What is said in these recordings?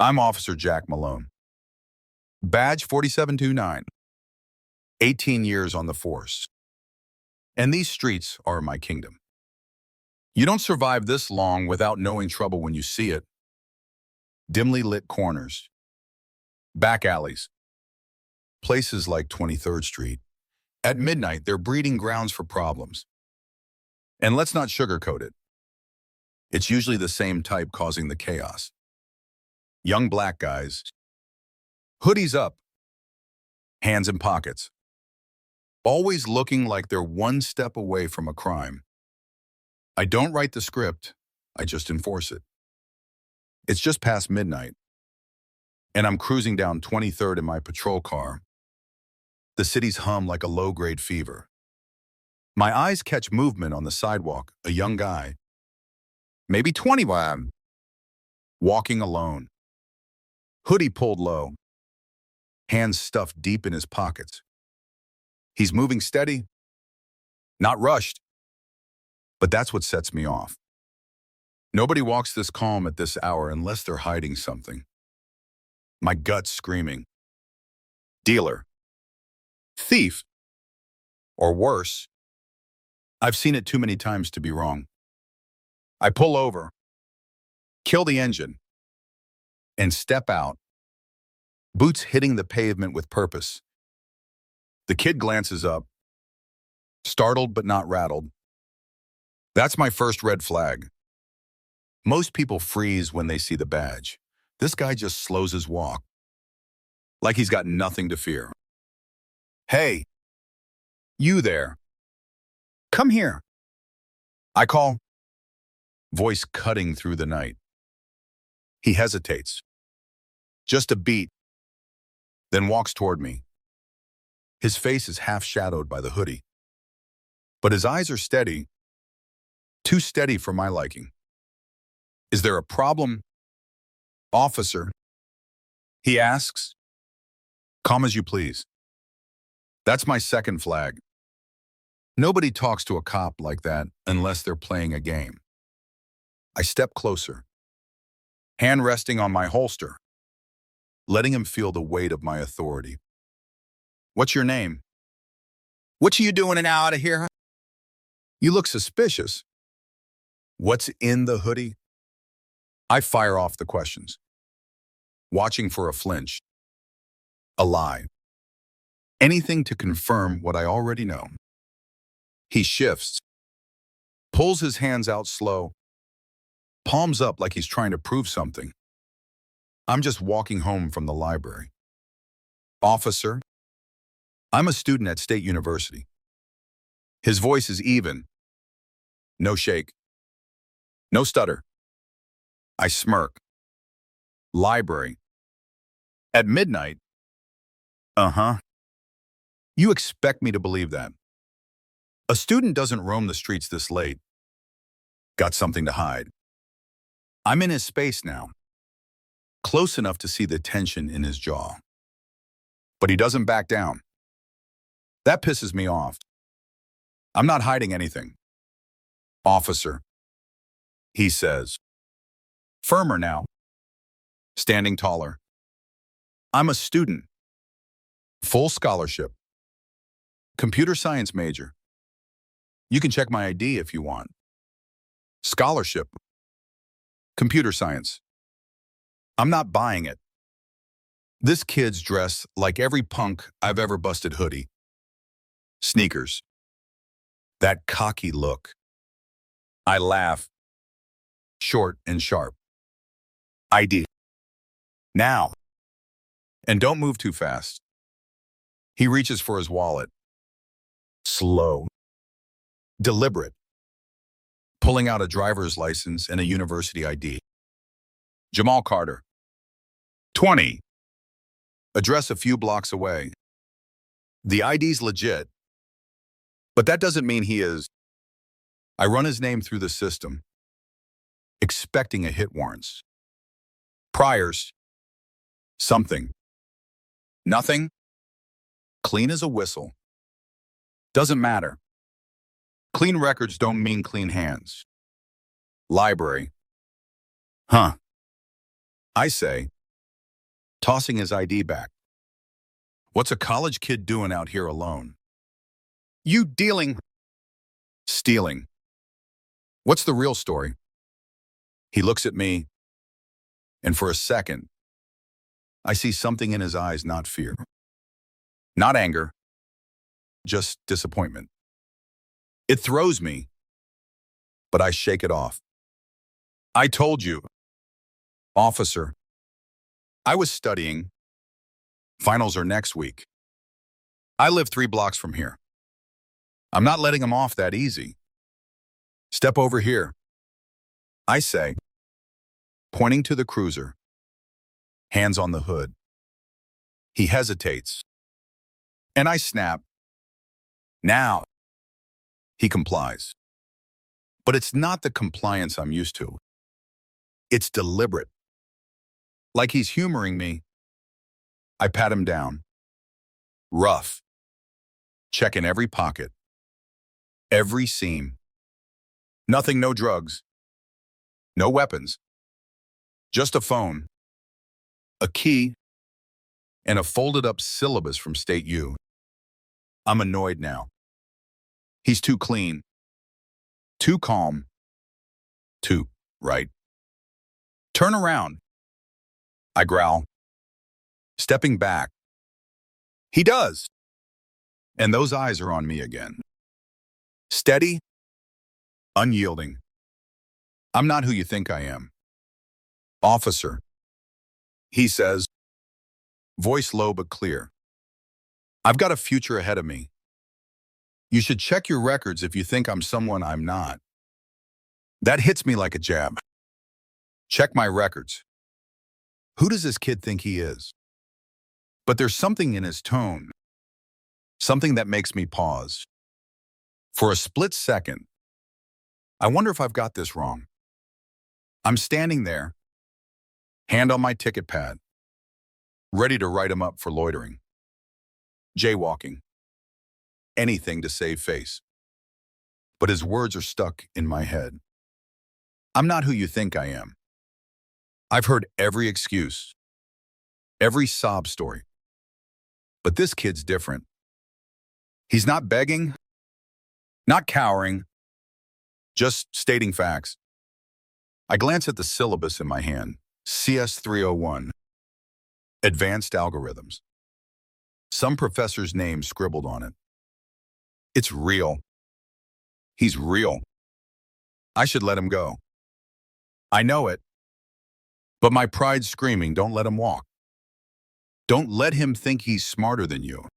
I'm Officer Jack Malone. Badge 4729. 18 years on the force. And these streets are my kingdom. You don't survive this long without knowing trouble when you see it. Dimly lit corners, back alleys, places like 23rd Street. At midnight, they're breeding grounds for problems. And let's not sugarcoat it. It's usually the same type causing the chaos. Young black guys, hoodies up, hands in pockets, always looking like they're one step away from a crime. I don't write the script, I just enforce it. It's just past midnight, and I'm cruising down 23rd in my patrol car. The city's hum like a low-grade fever. My eyes catch movement on the sidewalk, a young guy, maybe 21, walking alone. Hoodie pulled low, hands stuffed deep in his pockets. He's moving steady, not rushed, but that's what sets me off. Nobody walks this calm at this hour unless they're hiding something. My gut's screaming. Dealer. Thief. Or worse. I've seen it too many times to be wrong. I pull over, kill the engine, and step out, boots hitting the pavement with purpose. The kid glances up, startled but not rattled. That's my first red flag. Most people freeze when they see the badge. This guy just slows his walk, like he's got nothing to fear. Hey, you there. Come here. I call, voice cutting through the night. He hesitates. Just a beat, then walks toward me. His face is half shadowed by the hoodie, but his eyes are steady, too steady for my liking. Is there a problem, officer? He asks. Calm as you please. That's my second flag. Nobody talks to a cop like that unless they're playing a game. I step closer, hand resting on my holster, letting him feel the weight of my authority. What's your name? What you doing out of here? You look suspicious. What's in the hoodie? I fire off the questions, watching for a flinch, a lie, anything to confirm what I already know. He shifts, pulls his hands out slow, palms up like he's trying to prove something. I'm just walking home from the library. Officer, I'm a student at State University. His voice is even. No shake. No stutter. I smirk. Library. At midnight? Uh-huh. You expect me to believe that. A student doesn't roam the streets this late. Got something to hide. I'm in his space now, close enough to see the tension in his jaw. But he doesn't back down. That pisses me off. I'm not hiding anything. Officer, he says. Firmer now, standing taller. I'm a student. Full scholarship. Computer science major. You can check my ID if you want. Scholarship. Computer science. I'm not buying it. This kid's dressed like every punk I've ever busted hoodie. Sneakers. That cocky look. I laugh. Short and sharp. ID. Now. And don't move too fast. He reaches for his wallet. Slow. Deliberate. Pulling out a driver's license and a university ID. Jamal Carter. 20. Address a few blocks away. The ID's legit. But that doesn't mean he is. I run his name through the system, expecting a hit warrants. Priors. Something. Nothing. Clean as a whistle. Doesn't matter. Clean records don't mean clean hands. Library. Huh. I say, tossing his ID back. What's a college kid doing out here alone? You dealing? Stealing. What's the real story? He looks at me, and for a second, I see something in his eyes, not fear, not anger, just disappointment. It throws me, but I shake it off. I told you, officer. I was studying. Finals are next week. I live 3 blocks from here. I'm not letting him off that easy. Step over here, I say, pointing to the cruiser, hands on the hood. He hesitates, and I snap. Now. He complies. But it's not the compliance I'm used to. It's deliberate. Like he's humoring me. I pat him down. Rough. Checking every pocket. Every seam. Nothing, no drugs. No weapons. Just a phone. A key. And a folded up syllabus from State U. I'm annoyed now. He's too clean. Too calm. Too right. Turn around. I growl. Stepping back. He does. And those eyes are on me again. Steady. Unyielding. I'm not who you think I am. Officer. He says. Voice low but clear. I've got a future ahead of me. You should check your records if you think I'm someone I'm not. That hits me like a jab. Check my records. Who does this kid think he is? But there's something in his tone. Something that makes me pause. For a split second, I wonder if I've got this wrong. I'm standing there, hand on my ticket pad, ready to write him up for loitering, jaywalking, anything to save face. But his words are stuck in my head. I'm not who you think I am. I've heard every excuse, every sob story. But this kid's different. He's not begging, not cowering, just stating facts. I glance at the syllabus in my hand, CS 301, Advanced Algorithms. Some professor's name scribbled on it. It's real. He's real. I should let him go. I know it. But my pride's screaming, don't let him walk. Don't let him think he's smarter than you.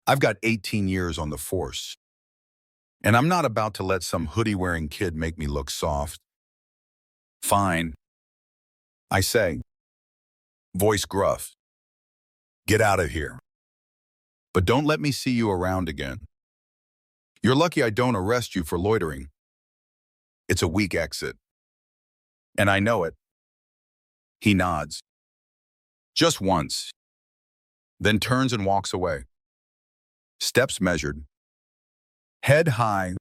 I've got 18 years on the force. And I'm not about to let some hoodie-wearing kid make me look soft. Fine. I say. Voice gruff. Get out of here. But don't let me see you around again. You're lucky I don't arrest you for loitering. It's a weak exit. And I know it. He nods. Just once. Then turns and walks away. Steps measured. Head high.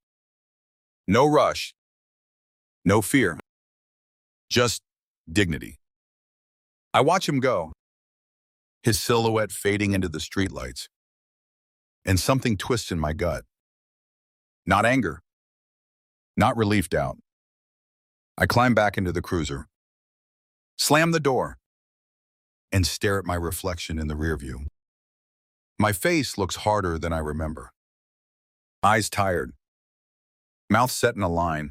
No rush. No fear. Just dignity. I watch him go. His silhouette fading into the streetlights. And something twists in my gut. Not anger. Not relief, doubt. I climb back into the cruiser. Slam the door. And stare at my reflection in the rearview. My face looks harder than I remember. Eyes tired. Mouth set in a line.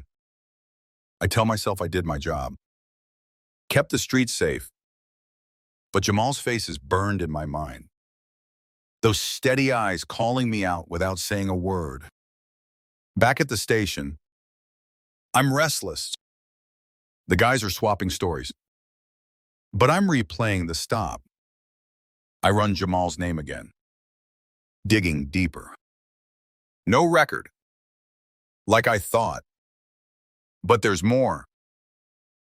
I tell myself I did my job. Kept the streets safe. But Jamal's face is burned in my mind. Those steady eyes calling me out without saying a word. Back at the station, I'm restless. The guys are swapping stories. But I'm replaying the stop. I run Jamal's name again. Digging deeper. No record. Like I thought. But there's more.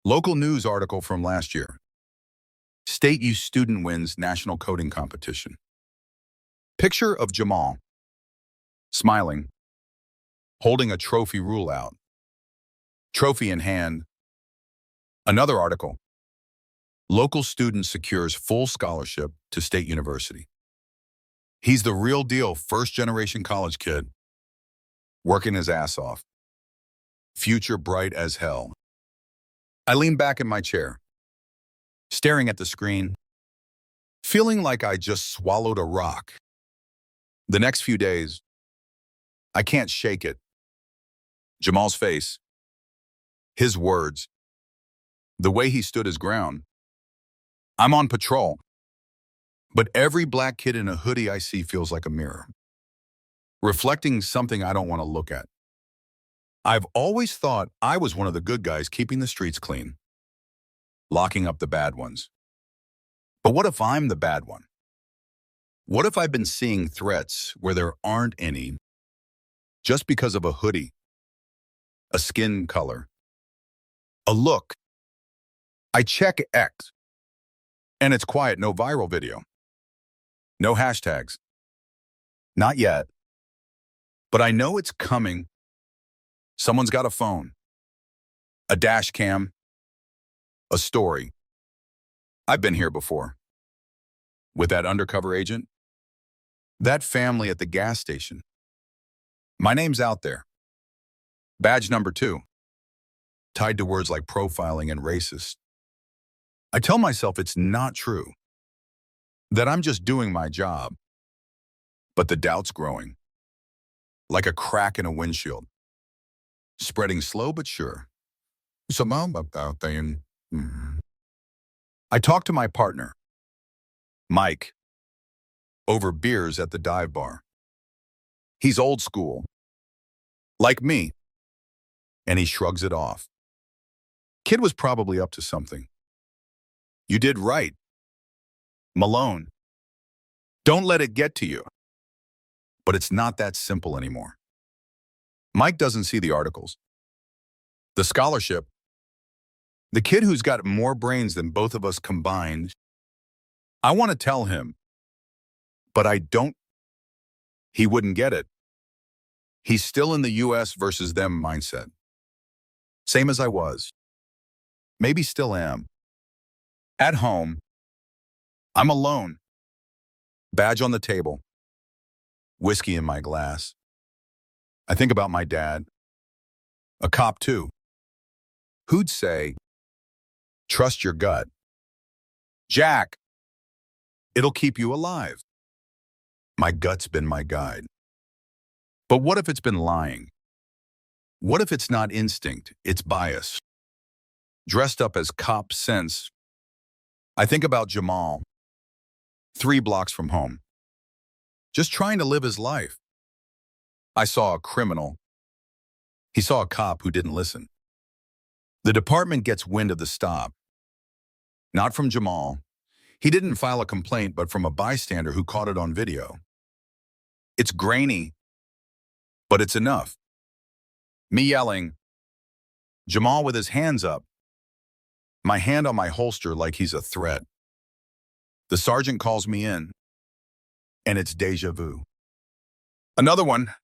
Local news article from last year. State U student wins national coding competition. Picture of Jamal. Smiling. Holding a trophy rule out. Trophy in hand. Another article. Local student secures full scholarship to state university. He's the real deal first-generation college kid, working his ass off. Future bright as hell. I lean back in my chair, staring at the screen, feeling like I just swallowed a rock. The next few days, I can't shake it. Jamal's face, his words, the way he stood his ground. I'm on patrol, but every black kid in a hoodie I see feels like a mirror, reflecting something I don't want to look at. I've always thought I was one of the good guys keeping the streets clean, locking up the bad ones. But what if I'm the bad one? What if I've been seeing threats where there aren't any just because of a hoodie, a skin color, a look? I check X, and it's quiet, no viral video, no hashtags. Not yet. But I know it's coming. Someone's got a phone, a dash cam, a story. I've been here before. With that undercover agent, that family at the gas station. My name's out there. Badge number 2, tied to words like profiling and racist. I tell myself it's not true, that I'm just doing my job. But the doubt's growing, like a crack in a windshield, spreading slow but sure. Somehow out there. I talk to my partner, Mike, over beers at the dive bar. He's old school, like me, and he shrugs it off. Kid was probably up to something. You did right. Malone, don't let it get to you. But it's not that simple anymore. Mike doesn't see the articles, the scholarship, the kid who's got more brains than both of us combined. I want to tell him, but I don't. He wouldn't get it. He's still in the US versus them mindset. Same as I was. Maybe still am. At home, I'm alone. Badge on the table. Whiskey in my glass. I think about my dad. A cop too. Who'd say, trust your gut. Jack, it'll keep you alive. My gut's been my guide. But what if it's been lying? What if it's not instinct, it's bias? Dressed up as cop sense. I think about Jamal, 3 blocks from home, just trying to live his life. I saw a criminal. He saw a cop who didn't listen. The department gets wind of the stop. Not from Jamal. He didn't file a complaint, but from a bystander who caught it on video. It's grainy, but it's enough. Me yelling, Jamal with his hands up, my hand on my holster like he's a threat. The sergeant calls me in, and it's deja vu. Another one.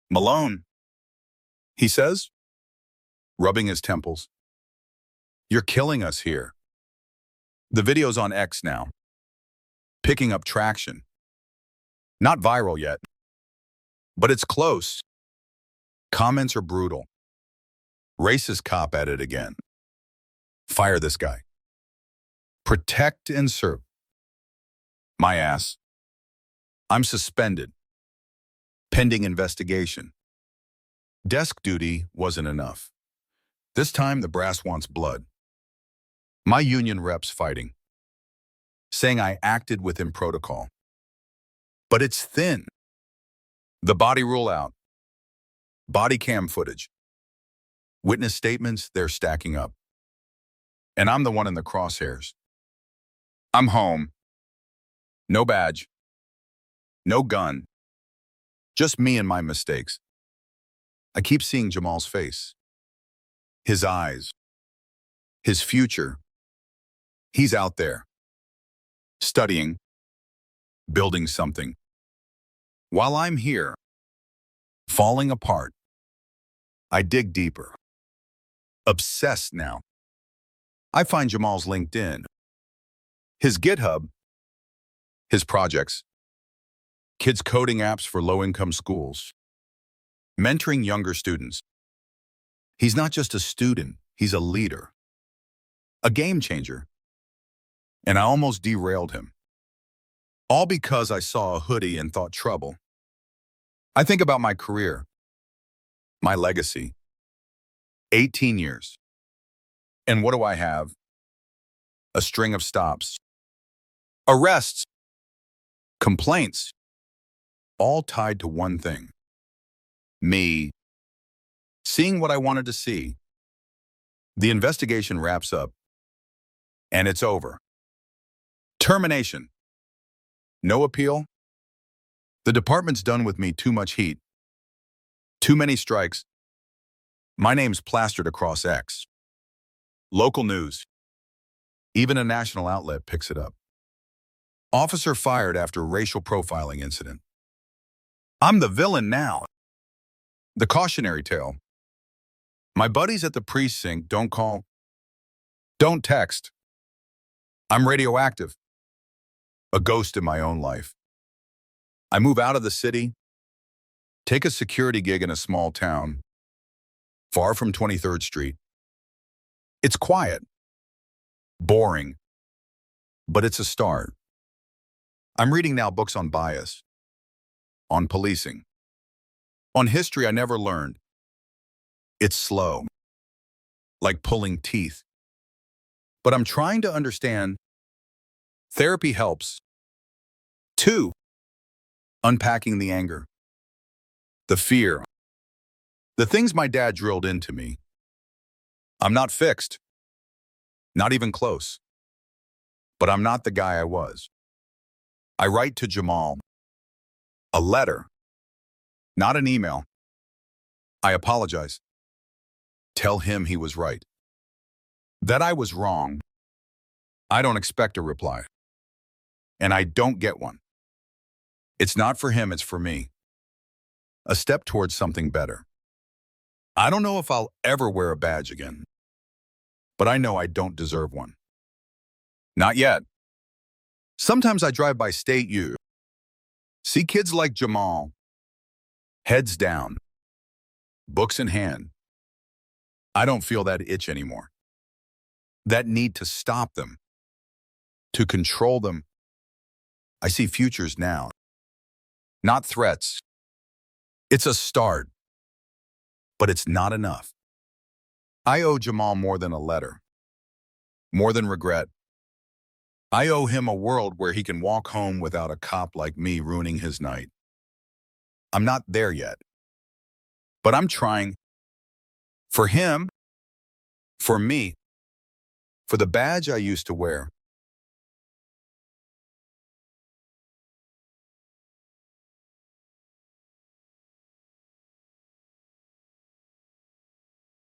Malone, he says, rubbing his temples. You're killing us here. The video's on X now, picking up traction. Not viral yet, but it's close. Comments are brutal. Racist cop at it again. Fire this guy. Protect and serve. My ass. I'm suspended. Pending investigation. Desk duty wasn't enough. This time the brass wants blood. My union rep's fighting, saying I acted within protocol. But it's thin. The body rule out. Body cam footage. Witness statements, they're stacking up. And I'm the one in the crosshairs. I'm home. No badge. No gun. Just me and my mistakes. I keep seeing Jamal's face. His eyes. His future. He's out there. Studying. Building something. While I'm here. Falling apart. I dig deeper. Obsessed now. I find Jamal's LinkedIn, his GitHub, his projects, kids coding apps for low-income schools, mentoring younger students. He's not just a student, he's a leader, a game changer. And I almost derailed him. All because I saw a hoodie and thought trouble. I think about my career, my legacy, 18 years. And what do I have? A string of stops, arrests, complaints, all tied to one thing. Me, seeing what I wanted to see. The investigation wraps up, and it's over. Termination. No appeal. The department's done with me. Too much heat. Too many strikes. My name's plastered across X. Local news. Even a national outlet picks it up. Officer fired after racial profiling incident. I'm the villain now. The cautionary tale. My buddies at the precinct don't call, don't text. I'm radioactive. A ghost in my own life. I move out of the city, take a security gig in a small town, far from 23rd Street. It's quiet, boring, but it's a start. I'm reading now books on bias, on policing, on history I never learned. It's slow, like pulling teeth. But I'm trying to understand. Therapy helps. 2. Unpacking the anger, the fear, the things my dad drilled into me. I'm not fixed, not even close, but I'm not the guy I was. I write to Jamal, a letter, not an email. I apologize. Tell him he was right, that I was wrong. I don't expect a reply, and I don't get one. It's not for him, it's for me. A step towards something better. I don't know if I'll ever wear a badge again, but I know I don't deserve one. Not yet. Sometimes I drive by State U, see kids like Jamal, heads down, books in hand. I don't feel that itch anymore. That need to stop them, to control them. I see futures now, not threats. It's a start, but it's not enough. I owe Jamal more than a letter, more than regret. I owe him a world where he can walk home without a cop like me ruining his night. I'm not there yet, but I'm trying. For him, for me, for the badge I used to wear.